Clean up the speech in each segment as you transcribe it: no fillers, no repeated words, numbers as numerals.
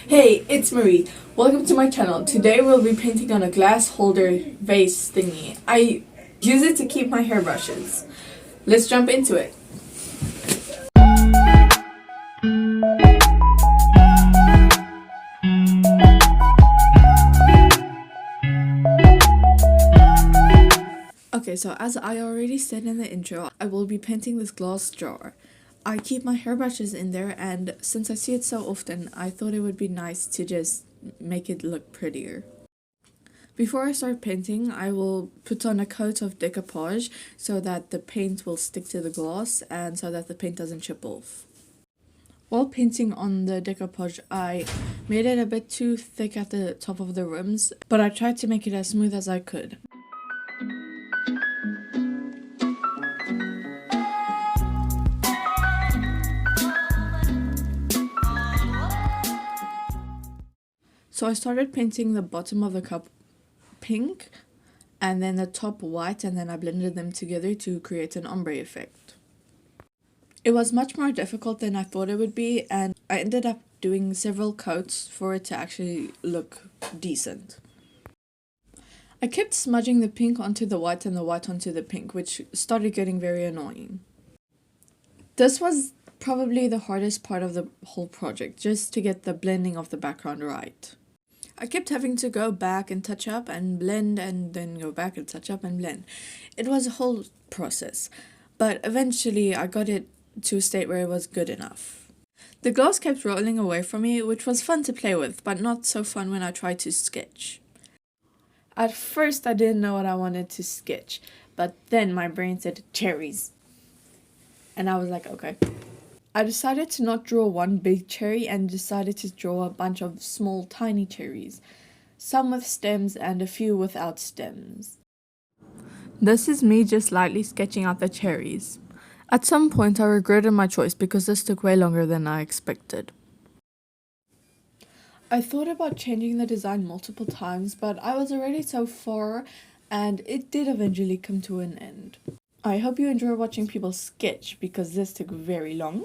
Hey, it's Marie. Welcome to my channel. Today we'll be painting on a glass holder vase thingy. I use it to keep my hairbrushes. Let's jump into it. Okay, so as I already said in the intro, I will be painting this glass jar. I keep my hairbrushes in there, and since I see it so often, I thought it would be nice to just make it look prettier. Before I start painting, I will put on a coat of decoupage so that the paint will stick to the glass and so that the paint doesn't chip off. While painting on the decoupage, I made it a bit too thick at the top of the rims, but I tried to make it as smooth as I could. So I started painting the bottom of the cup pink and then the top white, and then I blended them together to create an ombre effect. It was much more difficult than I thought it would be, and I ended up doing several coats for it to actually look decent. I kept smudging the pink onto the white and the white onto the pink, which started getting very annoying. This was probably the hardest part of the whole project, just to get the blending of the background right. I kept having to go back and touch up and blend and then go back and touch up and blend. It was a whole process, but eventually I got it to a state where it was good enough. The glass kept rolling away from me, which was fun to play with, but not so fun when I tried to sketch. At first I didn't know what I wanted to sketch, but then my brain said cherries. And I was like, okay. I decided to not draw one big cherry and decided to draw a bunch of small tiny cherries, some with stems and a few without stems. This is me just lightly sketching out the cherries. At some point I regretted my choice because this took way longer than I expected. I thought about changing the design multiple times, but I was already so far and it did eventually come to an end. I hope you enjoy watching people sketch because this took very long.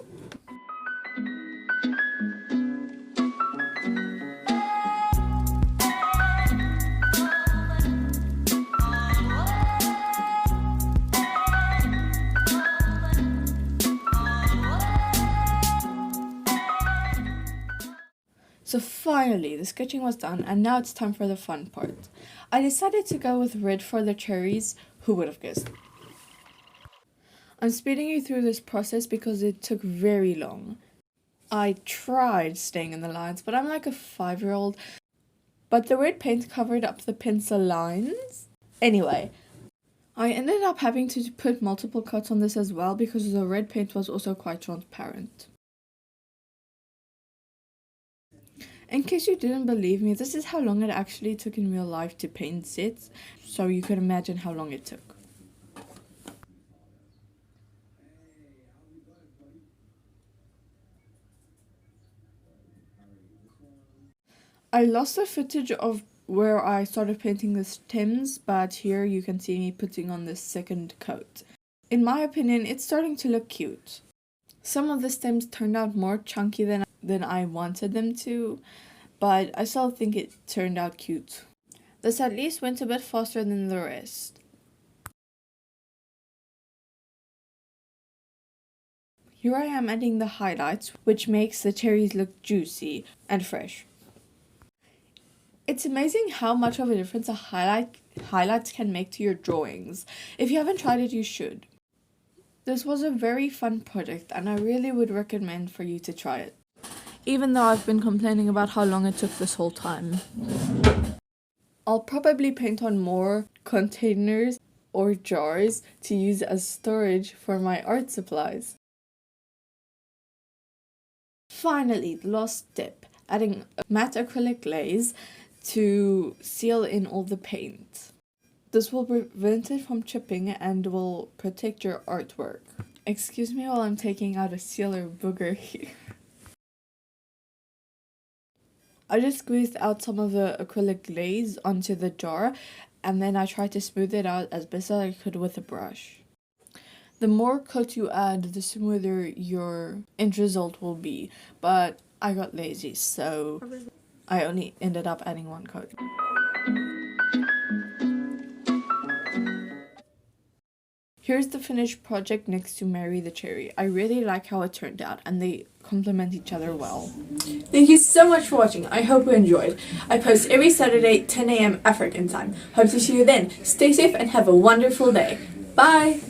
So finally, the sketching was done, and now it's time for the fun part. I decided to go with red for the cherries. Who would have guessed? I'm speeding you through this process because it took very long. I tried staying in the lines, but I'm like a 5-year-old. But the red paint covered up the pencil lines. Anyway, I ended up having to put multiple coats on this as well because the red paint was also quite transparent. In case you didn't believe me, this is how long it actually took in real life to paint sets, so you can imagine how long it took. I lost the footage of where I started painting the stems, but here you can see me putting on the second coat. In my opinion, it's starting to look cute. Some of the stems turned out more chunky than I wanted them to, but I still think it turned out cute. This at least went a bit faster than the rest. Here I am adding the highlights, which makes the cherries look juicy and fresh. It's amazing how much of a difference highlights can make to your drawings. If you haven't tried it, you should. This was a very fun project, and I really would recommend for you to try it. Even though I've been complaining about how long it took this whole time. I'll probably paint on more containers or jars to use as storage for my art supplies. Finally, the last step, adding a matte acrylic glaze to seal in all the paint. This will prevent it from chipping and will protect your artwork. Excuse me while I'm taking out a sealer booger here. I just squeezed out some of the acrylic glaze onto the jar, and then I tried to smooth it out as best as I could with a brush. The more coat you add, the smoother your end result will be, but I got lazy, so I only ended up adding one coat. Here's the finished project next to Mary the Cherry. I really like how it turned out, and they complement each other well. Thank you so much for watching. I hope you enjoyed. I post every Saturday, 10 a.m. African time. Hope to see you then. Stay safe and have a wonderful day. Bye!